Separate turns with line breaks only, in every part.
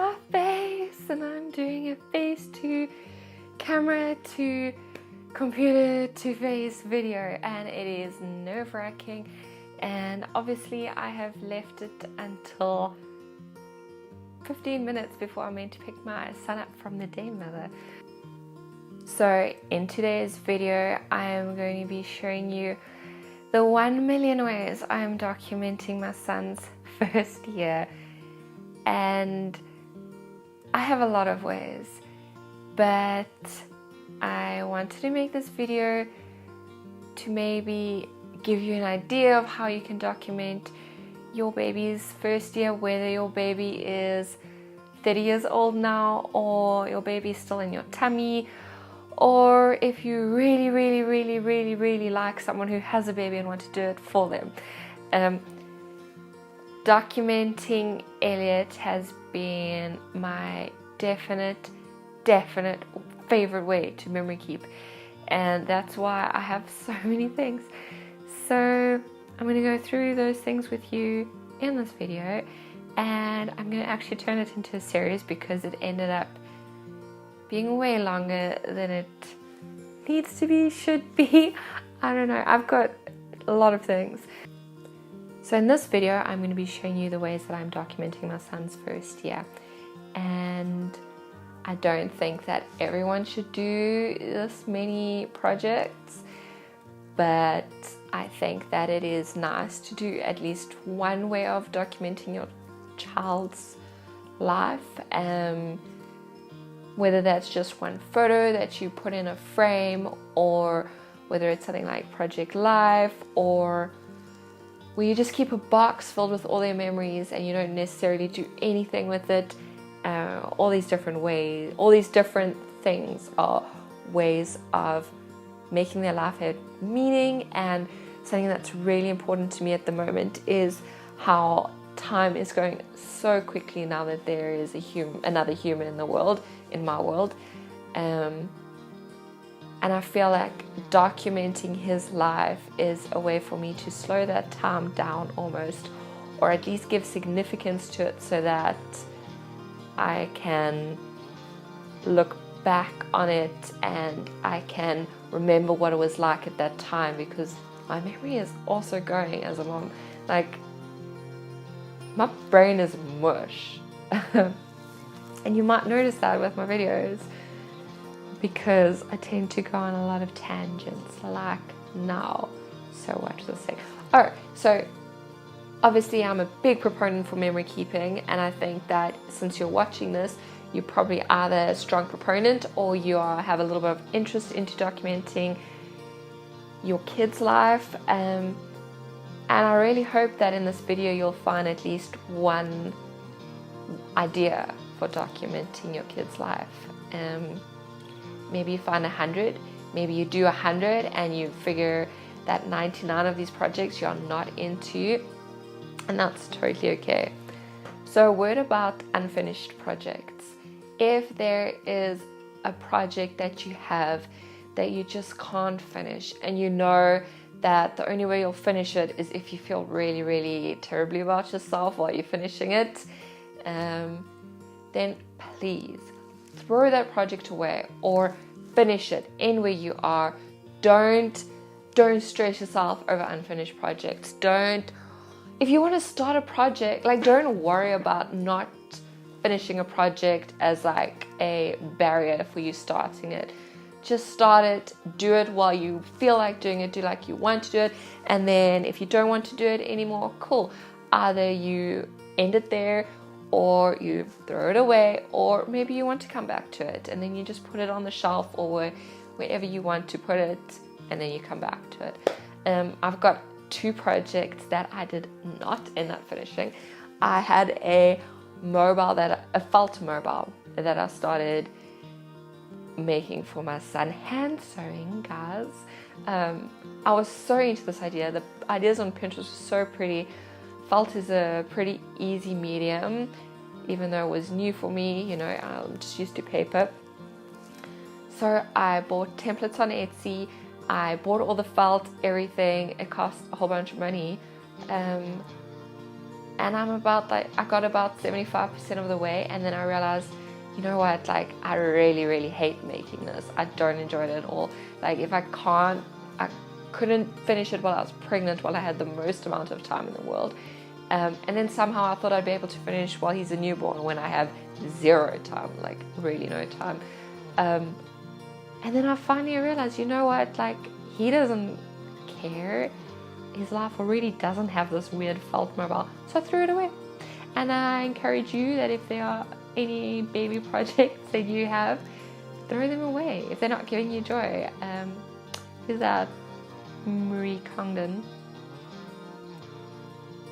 my face and I'm doing a face to camera to computer to face video, and it is nerve-wracking, and obviously I have left it until 15 minutes before I'm meant to pick my son up from the day mother. So in today's video I am going to be showing you the 1 million ways I am documenting my son's first year, and I have a lot of ways, but I wanted to make this video to maybe give you an idea of how you can document your baby's first year, whether your baby is 30 years old now or your baby is still in your tummy, or if you really like someone who has a baby and want to do it for them. Documenting Elliot has been my definite favorite way to memory keep, and that's why I have so many things. So I'm going to go through those things with you in this video, and I'm going to actually turn it into a series because it ended up being way longer than it needs to be, should be. I don't know, I've got a lot of things. So in this video I'm going to be showing you the ways that I'm documenting my son's first year, and I don't think that everyone should do this many projects, but I think that it is nice to do at least one way of documenting your child's life, whether that's just one photo that you put in a frame, or whether it's something like Project Life, or where you just keep a box filled with all their memories and you don't necessarily do anything with it. All these different ways, all these different things are ways of making their life have meaning. And something that's really important to me at the moment is how time is going so quickly now that there is another human in the world, in my world, and I feel like documenting his life is a way for me to slow that time down almost, or at least give significance to it, so that I can look back on it and I can remember what it was like at that time, because my memory is also going as a mom. Like, my brain is mush. And you might notice that with my videos, because I tend to go on a lot of tangents like now. So watch this thing. Oh, so obviously I'm a big proponent for memory keeping, and I think that since you're watching this, you're probably either a strong proponent or you have a little bit of interest into documenting your kid's life, and I really hope that in this video you'll find at least one idea for documenting your kid's life. Maybe you find 100, maybe you do 100 and you figure that 99 of these projects you're not into, and that's totally okay. So a word about unfinished projects. If there is a project that you have that you just can't finish, and you know that the only way you'll finish it is if you feel really terribly about yourself while you're finishing it, then please throw that project away or finish it in where you are. Don't stress yourself over unfinished projects. If you want to start a project, like, don't worry about not finishing a project as like a barrier for you starting it. Just start it, do it while you feel like doing it, do like you want to do it, and then if you don't want to do it anymore, cool. Either you end it there, or you throw it away, or maybe you want to come back to it and then you just put it on the shelf or wherever you want to put it, and then you come back to it. I've got 2 projects that I did not end up finishing. I had a felt mobile that I started making for my son, hand sewing, guys. I was so into this idea. The ideas on Pinterest were so pretty. Felt is a pretty easy medium, even though it was new for me, you know, I'm just used to paper. So I bought templates on Etsy, I bought all the felt, everything. It cost a whole bunch of money, and I got about 75% of the way, and then I realized, you know what, like I really hate making this. I don't enjoy it at all. Like if I couldn't finish it while I was pregnant, while I had the most amount of time in the world. And then somehow I thought I'd be able to finish while he's a newborn, when I have zero time, like really no time. And then I finally realized, you know what, like he doesn't care. His life already doesn't have this weird felt mobile, so I threw it away. And I encourage you that if there are any baby projects that you have, throw them away if they're not giving you joy. Who's that? Marie Condon,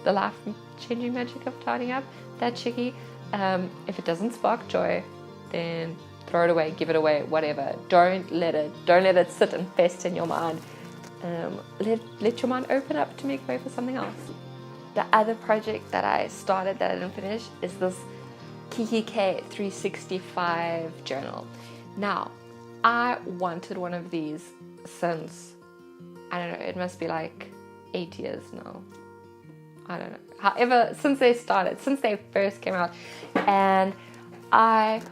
The Life-Changing Magic of Tidying Up, that chickie. If it doesn't spark joy, then throw it away, give it away, whatever. Don't let it sit and fester in your mind. Let your mind open up to make way for something else. The other project that I started that I didn't finish is this Kiki K 365 journal. Now, I wanted one of these since, I don't know, it must be like 8 years now. I don't know. However, since they first came out. And I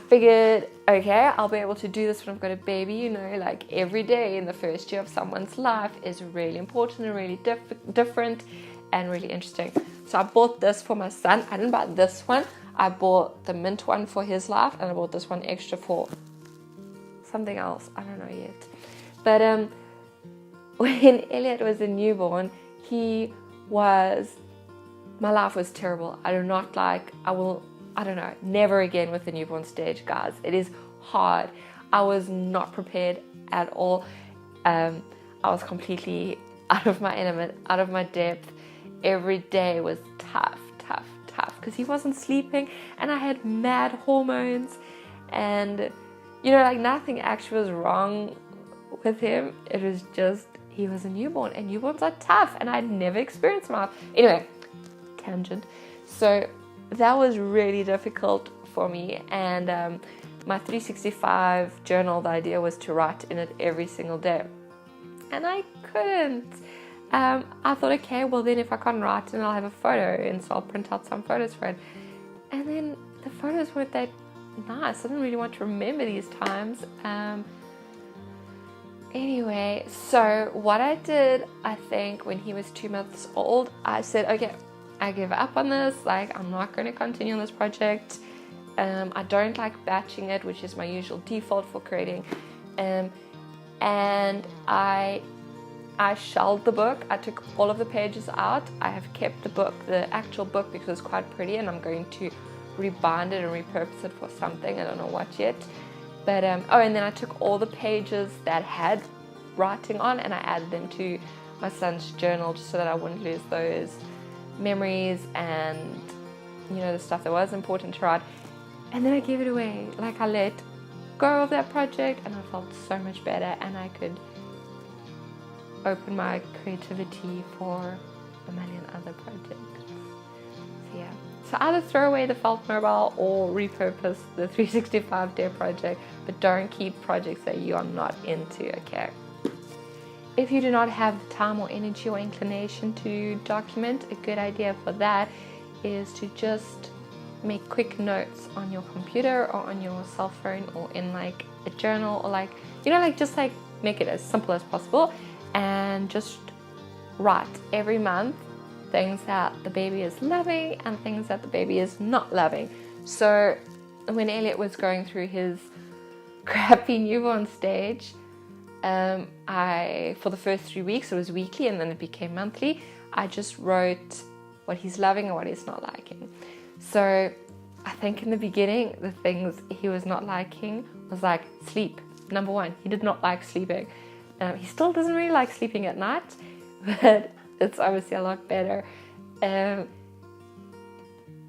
figured, okay, I'll be able to do this when I've got a baby, you know, like every day in the first year of someone's life is really important and really different and really interesting. So I bought this for my son. I didn't buy this one. I bought the mint one for his life, and I bought this one extra for something else. I don't know yet. But when Elliot was a newborn, my life was terrible. Never again with the newborn stage, guys. It is hard. I was not prepared at all. I was completely out of my element, out of my depth. Every day was tough, because he wasn't sleeping, and I had mad hormones, and, you know, like nothing actually was wrong with him. It was just, he was a newborn, and newborns are tough, and I'd never experienced them. Anyway, tangent. So that was really difficult for me, and my 365 journal, the idea was to write in it every single day, and I couldn't. I thought, okay, well then if I can't write, then I'll have a photo, and so I'll print out some photos for it. And then the photos weren't that nice. I didn't really want to remember these times. Anyway, so what I did, I think when he was 2 months old, I said, okay, I give up on this. Like, I'm not going to continue on this project. I don't like batching it, which is my usual default for creating. And I shelved the book. I took all of the pages out. I have kept the book, the actual book, because it's quite pretty, and I'm going to rebind it and repurpose it for something. I don't know what yet. But and then I took all the pages that had writing on, and I added them to my son's journal, just so that I wouldn't lose those memories and, you know, the stuff that was important to write. And then I gave it away. Like, I let go of that project, and I felt so much better, and I could open my creativity for a million other projects. So yeah, so either throw away the felt mobile or repurpose the 365 day project, but don't keep projects that you are not into, okay? If you do not have the time or energy or inclination to document, a good idea for that is to just make quick notes on your computer or on your cell phone or in like a journal, or like, you know, like just like make it as simple as possible, and just write every month things that the baby is loving and things that the baby is not loving. So when Elliot was going through his crappy newborn stage, for the first 3 weeks it was weekly, and then it became monthly. I just wrote what he's loving and what he's not liking. So I think in the beginning, the things he was not liking was like sleep. Number one, he did not like sleeping. He still doesn't really like sleeping at night, but it's obviously a lot better. And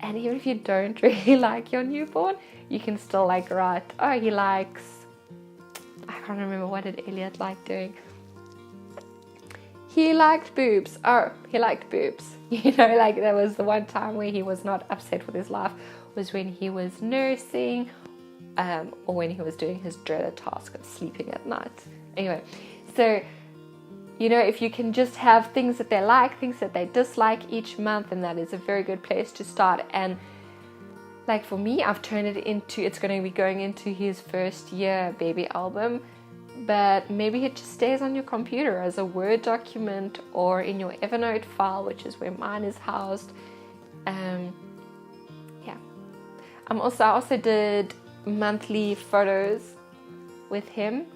even if you don't really like your newborn, you can still like write, oh, he likes, I can't remember, what did Elliot like doing? He liked boobs. Oh, he liked boobs. You know, like there was the one time where he was not upset with his life was when he was nursing, or when he was doing his dreaded task of sleeping at night. Anyway, so You know, if you can just have things that they like, things that they dislike each month, and that is a very good place to start. And like for me, I've turned it into, it's going to be going into his first year baby album, but maybe it just stays on your computer as a Word document or in your Evernote file, which is where mine is housed. Yeah. I also did monthly photos with him.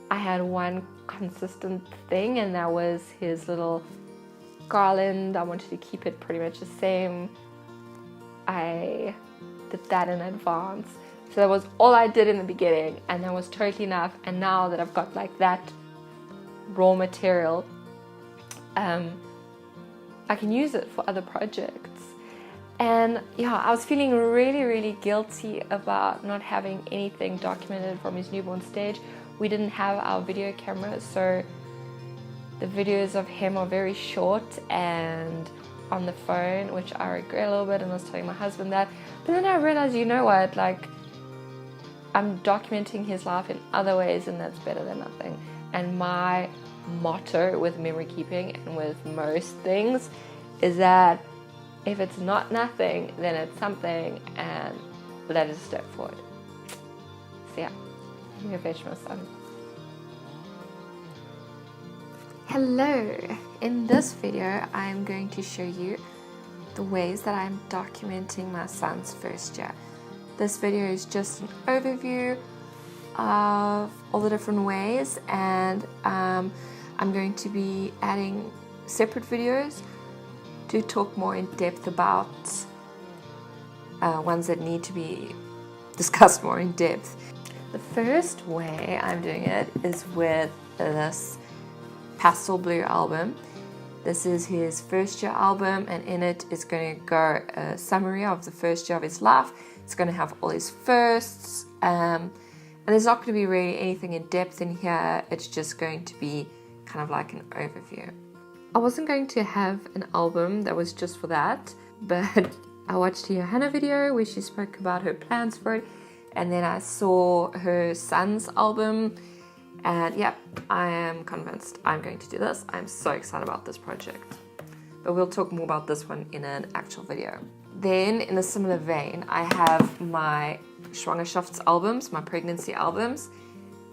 I had one consistent thing, and that was his little garland. I wanted to keep it pretty much the same. I did that in advance. So that was all I did in the beginning, and that was totally enough. And now that I've got like that raw material, I can use it for other projects. And yeah, I was feeling really, really guilty about not having anything documented from his newborn stage. We didn't have our video cameras, so the videos of him are very short and on the phone, which I regret a little bit, and I was telling my husband that. But then I realized, you know what, like, I'm documenting his life in other ways, and that's better than nothing. And my motto with memory keeping and with most things is that if it's not nothing, then it's something, and that is a step forward. So yeah, I'm gonna fetch my son. Hello! In this video, I'm going to show you the ways that I'm documenting my son's first year. This video is just an overview of all the different ways, and I'm going to be adding separate videos to talk more in depth about ones that need to be discussed more in depth. The first way I'm doing it is with this pastel blue album. This is his first year album, and in it is going to go a summary of the first year of his life. It's going to have all his firsts, and there's not going to be really anything in depth in here. It's just going to be kind of like an overview. I wasn't going to have an album that was just for that, but I watched a Johanna video where she spoke about her plans for it, and then I saw her son's album, and yeah, I am convinced I'm going to do this. I'm so excited about this project, but we'll talk more about this one in an actual video. Then, in a similar vein, I have my Schwangerschafts albums, my pregnancy albums,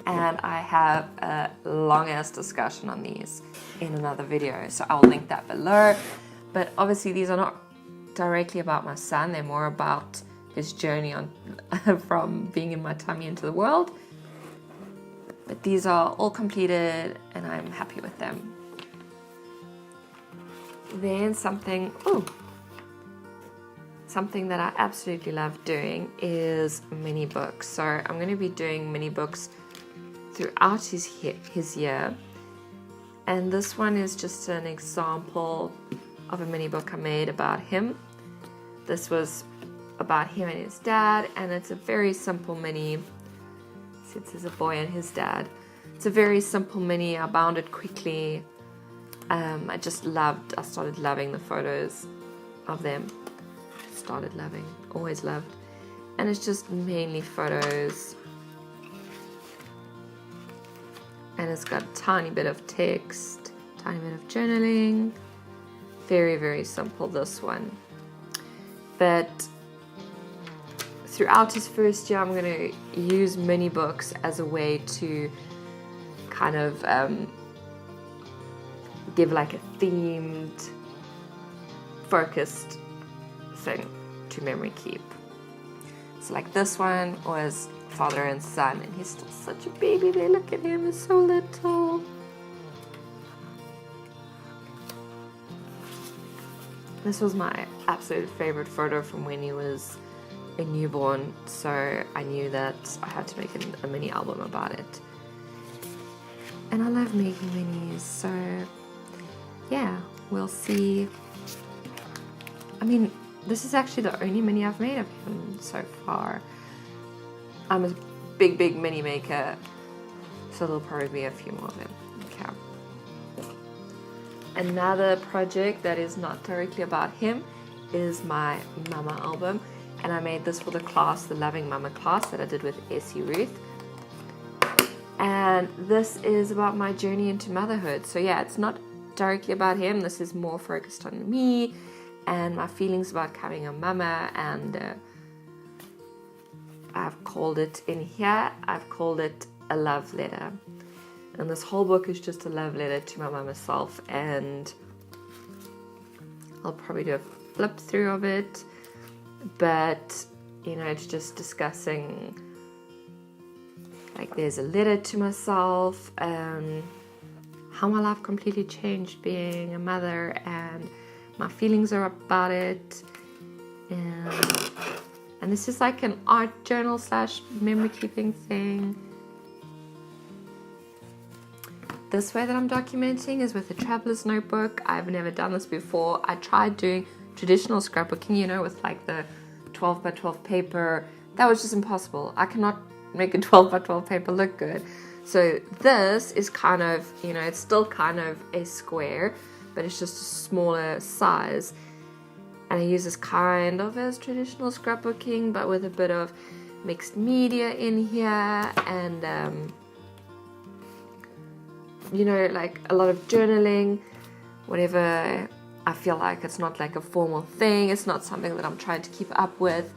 and I have a long-ass discussion on these in another video, so I'll link that below. But obviously these are not directly about my son, they're more about his journey on from being in my tummy into the world. But these are all completed and I'm happy with them. Then something that I absolutely love doing is mini books. So I'm going to be doing mini books throughout his year, and this one is just an example of a mini book I made about him. This was about him and his dad, and it's a very simple mini. Since there's a boy and his dad, it's a very simple mini. I bound it quickly. I started loving the photos of them. Always loved, and it's just mainly photos, and it's got a tiny bit of text, tiny bit of journaling. Very, very simple, this one. But throughout his first year, I'm going to use mini books as a way to kind of give like a themed, focused thing to memory keep. So like this one was father and son, and he's still such a baby there. Look at him, he's so little. This was my absolute favorite photo from when he was a newborn, so I knew that I had to make a mini album about it. And I love making minis, so yeah, we'll see. I mean, this is actually the only mini I've made of him so far. I'm a big mini maker, so there'll probably be a few more of them. Okay. Another project that is not directly about him is my Mama album, and I made this for the class, the Loving Mama class that I did with Essie Ruth. And this is about my journey into motherhood. So yeah, it's not directly about him. This is more focused on me and my feelings about becoming a mama. And I've called it in here, I've called it a love letter. And this whole book is just a love letter to my mama self. And I'll probably do a flip through of it. But, you know, it's just discussing, like, there's a letter to myself, how my life completely changed being a mother, and my feelings are about it. And this is like an art journal / memory keeping thing. This way that I'm documenting is with a traveler's notebook. I've never done this before. I tried doing traditional scrapbooking, you know, with like the 12 by 12 paper. That was just impossible. I cannot make a 12 by 12 paper look good. So this is kind of, you know, it's still kind of a square, but it's just a smaller size. And I use this kind of as traditional scrapbooking, but with a bit of mixed media in here, and you know, like a lot of journaling, whatever. I feel like it's not like a formal thing. It's not something that I'm trying to keep up with.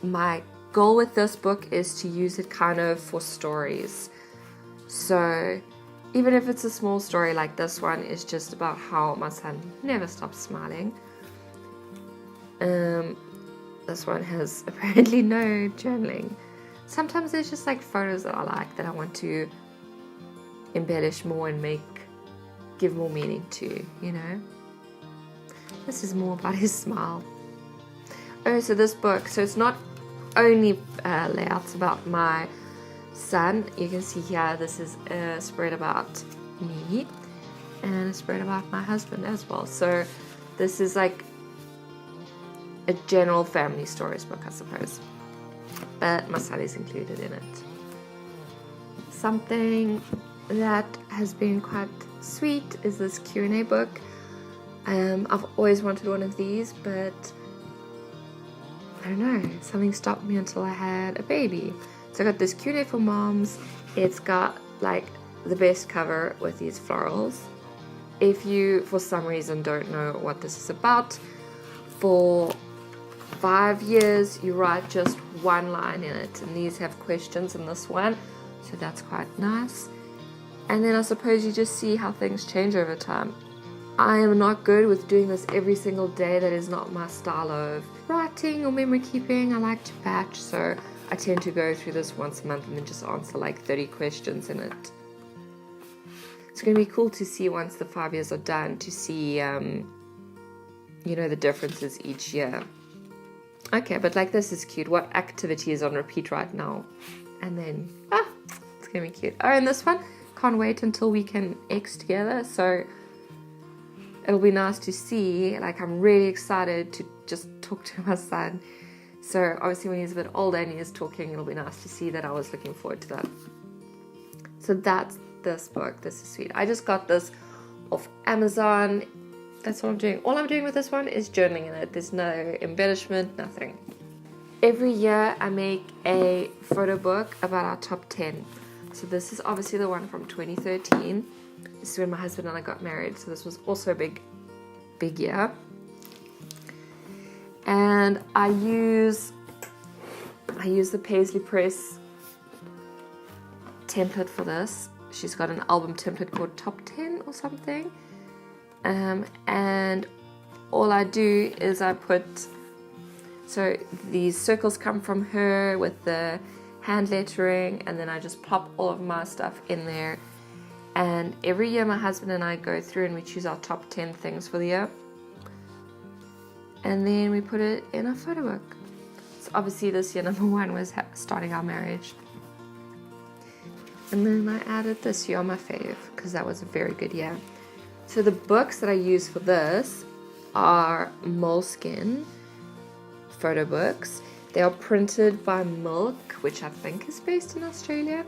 My goal with this book is to use it kind of for stories. So even if it's a small story, like this one is just about how my son never stops smiling. This one has apparently no journaling. Sometimes there's just like photos that I like, that I want to embellish more and give more meaning to, you know. This is more about his smile. Oh, so this book, so it's not only layouts about my son. You can see here, this is a spread about me and a spread about my husband as well. So this is like a general family stories book, I suppose, but my son is included in it. Something that has been quite sweet is this Q&A book. I've always wanted one of these, but I don't know, something stopped me until I had a baby. So I got this Q&A for moms. It's got like the best cover with these florals. If you for some reason don't know what this is about, for 5 years you write just one line in it, and these have questions in this one, so that's quite nice. And then I suppose you just see how things change over time. I am not good with doing this every single day. That is not my style of writing or memory keeping. I like to batch, so I tend to go through this once a month and then just answer like 30 questions in it. It's going to be cool to see once the 5 years are done, to see, you know, the differences each year. Okay, but like this is cute. What activity is on repeat right now? And then, it's going to be cute. Oh, and this one, can't wait until we can X together, so it'll be nice to see. Like, I'm really excited to just talk to my son. So obviously when he's a bit older and he is talking, it'll be nice to see that I was looking forward to that. So that's this book. This is sweet. I just got this off Amazon. That's what I'm doing. All I'm doing with this one is journaling in it. There's no embellishment, nothing. Every year I make a photo book about our top 10. So this is obviously the one from 2013. This is when my husband and I got married. So this was also a big year. And I use the Paisley Press template for this. She's got an album template called Top 10 or something. And all I do is I put, so these circles come from her with the hand lettering, and then I just plop all of my stuff in there. And every year my husband and I go through and we choose our top 10 things for the year. And then we put it in a photo book. So obviously this year number 1 was starting our marriage. And then I added this year, my fave, because that was a very good year. So the books that I use for this are Moleskine photo books. They are printed by Milk, which I think is based in Australia.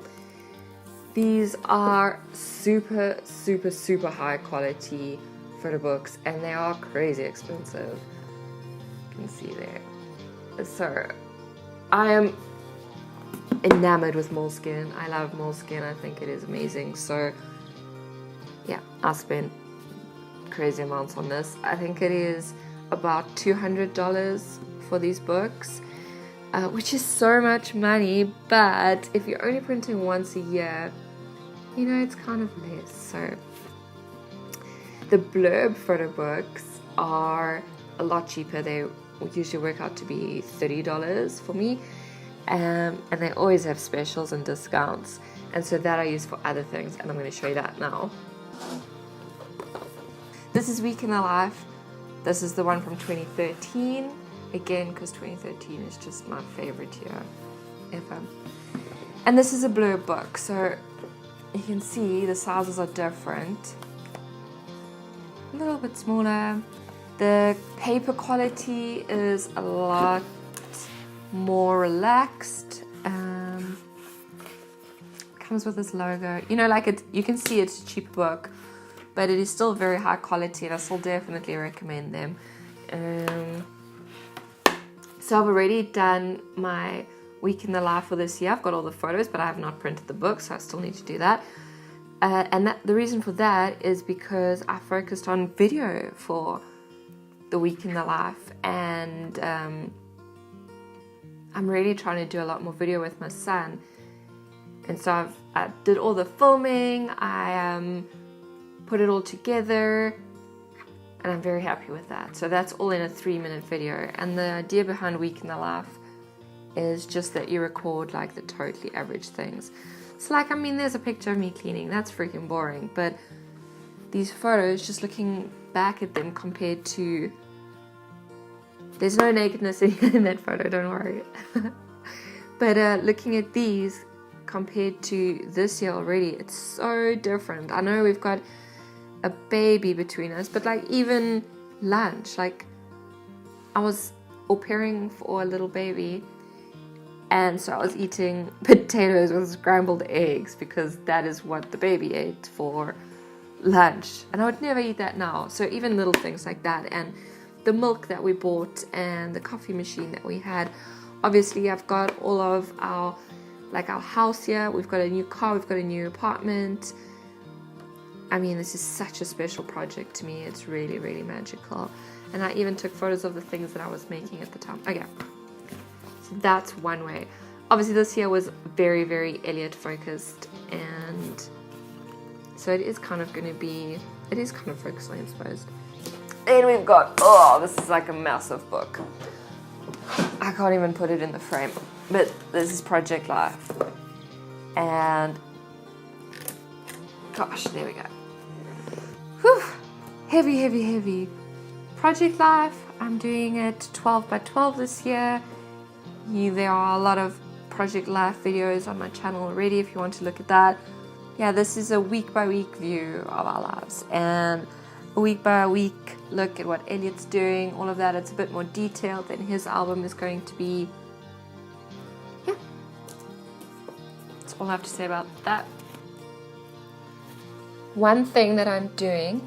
These are super, super, super high quality photo books, and they are crazy expensive. You can see there. So I am enamored with moleskin. I love moleskin. I think it is amazing. So yeah, I spent crazy amounts on this. I think it is about $200 for these books, which is so much money, but if you're only printing once a year, you know, it's kind of less. So the blurb photo books are a lot cheaper. They usually work out to be $30 for me, and they always have specials and discounts, and so that I use for other things, and I'm going to show you that now. This is Week in the Life. This is the one from 2013, again because 2013 is just my favorite year ever. And this is a blurb book, so you can see the sizes are different, a little bit smaller. The paper quality is a lot more relaxed. Comes with this logo, you know, like you can see it's a cheap book, but it is still very high quality, and I still definitely recommend them. So I've already done my Week in the Life for this year. I've got all the photos, but I have not printed the book, so I still need to do that. And the reason for that is because I focused on video for the Week in the Life, and I'm really trying to do a lot more video with my son. And so I did all the filming, I put it all together, and I'm very happy with that. So that's all in a 3-minute video. And the idea behind Week in the Life is just that you record like the totally average things. So like, I mean, there's a picture of me cleaning, that's freaking boring, but these photos, just looking back at them compared to, there's no nakedness in that photo, don't worry. But looking at these compared to this year already, it's so different. I know we've got a baby between us, but like even lunch, like I was au pairing for a little baby, and so I was eating potatoes with scrambled eggs because that is what the baby ate for lunch, and I would never eat that now. So even little things like that, and the milk that we bought and the coffee machine that we had. Obviously I've got all of our house here, we've got a new car, we've got a new apartment. I mean, this is such a special project to me. It's really, really magical. And I even took photos of the things that I was making at the time. Okay, so that's one way. Obviously this year was very, very Elliot focused, and so it is kind of focused on him, I suppose. Then we've got, this is like a massive book. I can't even put it in the frame, but this is Project Life. And gosh, there we go. Whew. Heavy, heavy, heavy. Project Life, I'm doing it 12 by 12 this year. There are a lot of Project Life videos on my channel already if you want to look at that. Yeah, this is a week by week view of our lives, and a week by week look at what Elliot's doing, all of that. It's a bit more detailed than his album is going to be. Yeah, that's all I have to say about that. One thing that I'm doing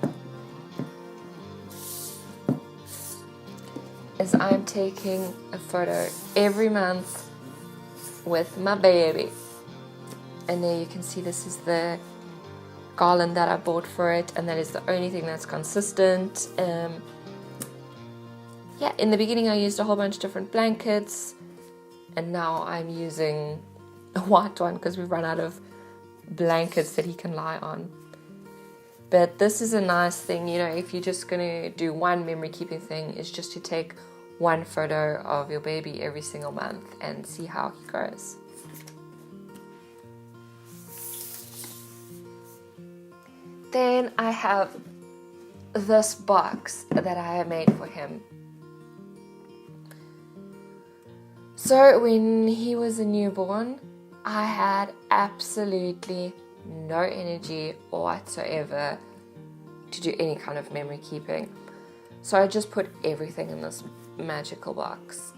is I'm taking a photo every month with my baby. And there you can see this is the garland that I bought for it, and that is the only thing that's consistent. Yeah, in the beginning I used a whole bunch of different blankets, and now I'm using a white one because we've run out of blankets that he can lie on. But this is a nice thing, you know, if you're just going to do one memory keeping thing, is just to take one photo of your baby every single month and see how he grows. Then I have this box that I have made for him. So when he was a newborn, I had absolutely no energy whatsoever to do any kind of memory keeping. So I just put everything in this magical box.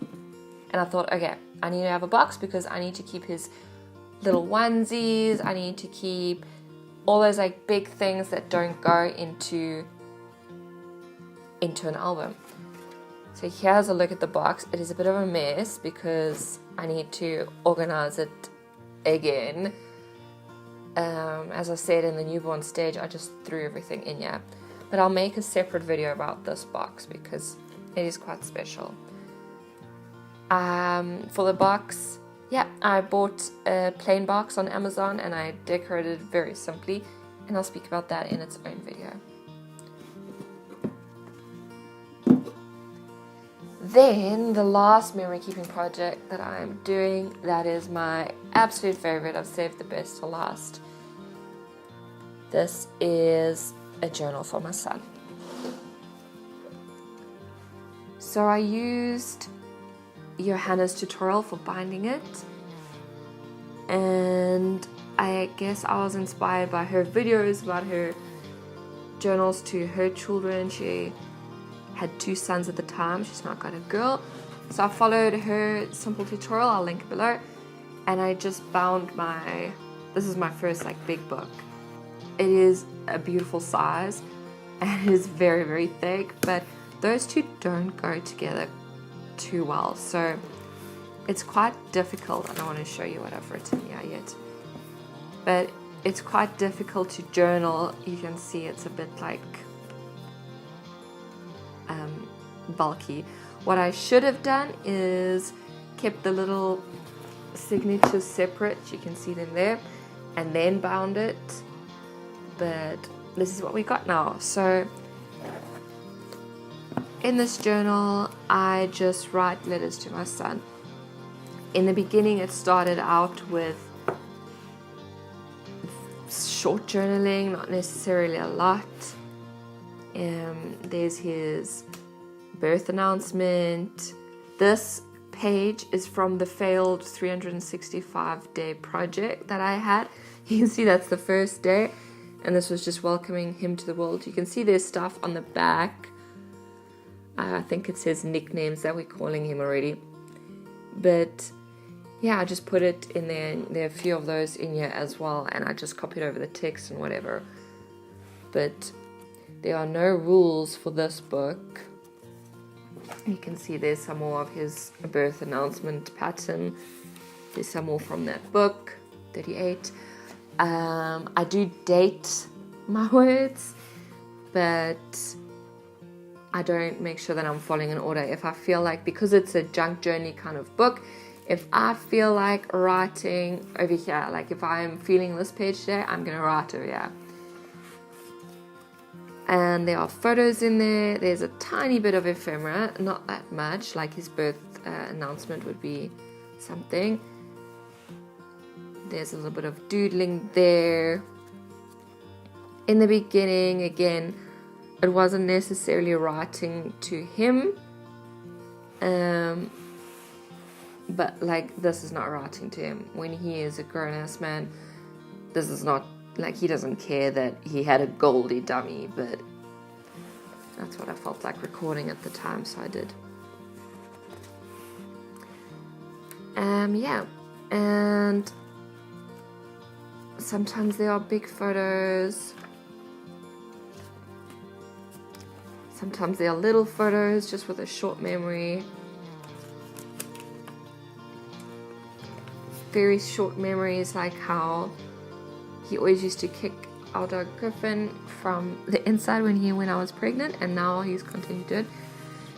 And I thought, okay, I need to have a box because I need to keep his little onesies, I need to keep all those like big things that don't go into an album. So here's a look at the box. It is a bit of a mess because I need to organize it again. As I said, in the newborn stage, I just threw everything in here. But I'll make a separate video about this box because it is quite special. For the box, yeah, I bought a plain box on Amazon and I decorated it very simply, and I'll speak about that in its own video. Then the last memory keeping project that I'm doing, that is my absolute favorite. I've saved the best to last. This is a journal for my son. So I used Johanna's tutorial for binding it, and I guess I was inspired by her videos about her journals to her children. She had 2 sons at the time, she's not got a girl, so I followed her simple tutorial. I'll link it below, and I just bound this is my first like big book. It is a beautiful size and it is very, very thick, but those two don't go together too well, so it's quite difficult. I don't want to show you what I've written here yet, but it's quite difficult to journal. You can see it's a bit like bulky. What I should have done is kept the little signatures separate, you can see them there, and then bound it, but this is what we got now. So in this journal I just write letters to my son. In the beginning it started out with short journaling, not necessarily a lot. There's his birth announcement. This page is from the failed 365-day project that I had. You can see that's the first day, and this was just welcoming him to the world. You can see there's stuff on the back. I think it says nicknames that we're calling him already. But yeah, I just put it in there, and there are a few of those in here as well, and I just copied over the text and whatever. But there are no rules for this book. You can see there's some more of his birth announcement pattern. There's some more from that book, 38. I do date my words, but I don't make sure that I'm following an order. If I feel like, because it's a junk journey kind of book, if I feel like writing over here, like if I'm feeling this page today, I'm going to write over here. And there are photos in there. There's a tiny bit of ephemera, not that much, like his birth announcement would be something. There's a little bit of doodling there. In the beginning, again, it wasn't necessarily writing to him. But like, this is not writing to him. When he is a grown-ass man, this is not, like, he doesn't care that he had a Goldie dummy, but that's what I felt like recording at the time, so I did. Yeah, and sometimes there are big photos. Sometimes there are little photos just with a short memory. Very short memories, like how he always used to kick our dog Griffin from the inside when I was pregnant, and now he's continued to do it.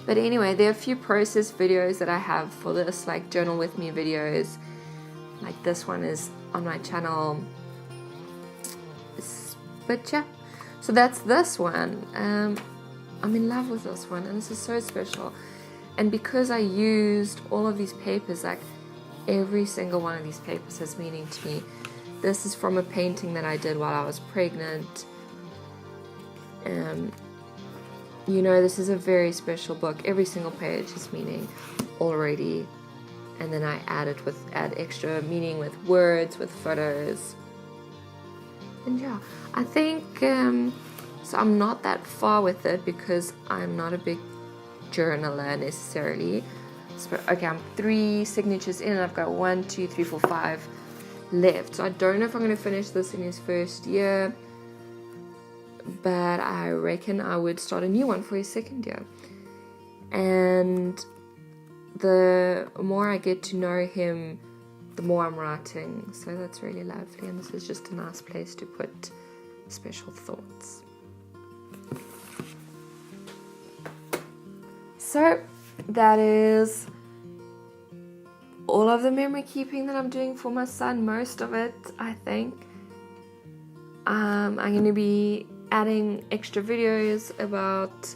But anyway, there are a few process videos that I have for this, like journal with me videos. Like this one is on my channel. But yeah, so that's this one. I'm in love with this one, and this is so special. And because I used all of these papers, like every single one of these papers has meaning to me. This is from a painting that I did while I was pregnant. You know, this is a very special book. Every single page has meaning already. And then I add extra meaning with words, with photos. And yeah, I think, so I'm not that far with it because I'm not a big journaler necessarily. So, okay, I'm 3 signatures in and I've got 1, 2, 3, 4, 5 left. So I don't know if I'm going to finish this in his first year, but I reckon I would start a new one for his second year. And the more I get to know him the more I'm writing. So that's really lovely, and this is just a nice place to put special thoughts. So that is all of the memory keeping that I'm doing for my son, most of it, I think. I'm going to be adding extra videos about,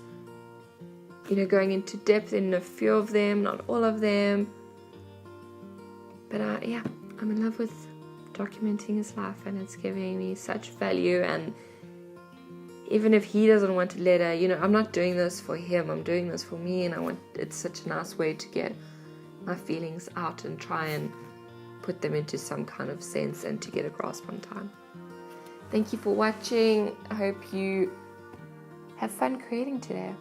going into depth in a few of them, not all of them. But yeah, I'm in love with documenting his life, and it's giving me such value. And even if he doesn't want a letter, I'm not doing this for him, I'm doing this for me, and it's such a nice way to get my feelings out and try and put them into some kind of sense and to get a grasp on time. Thank you for watching. I hope you have fun creating today.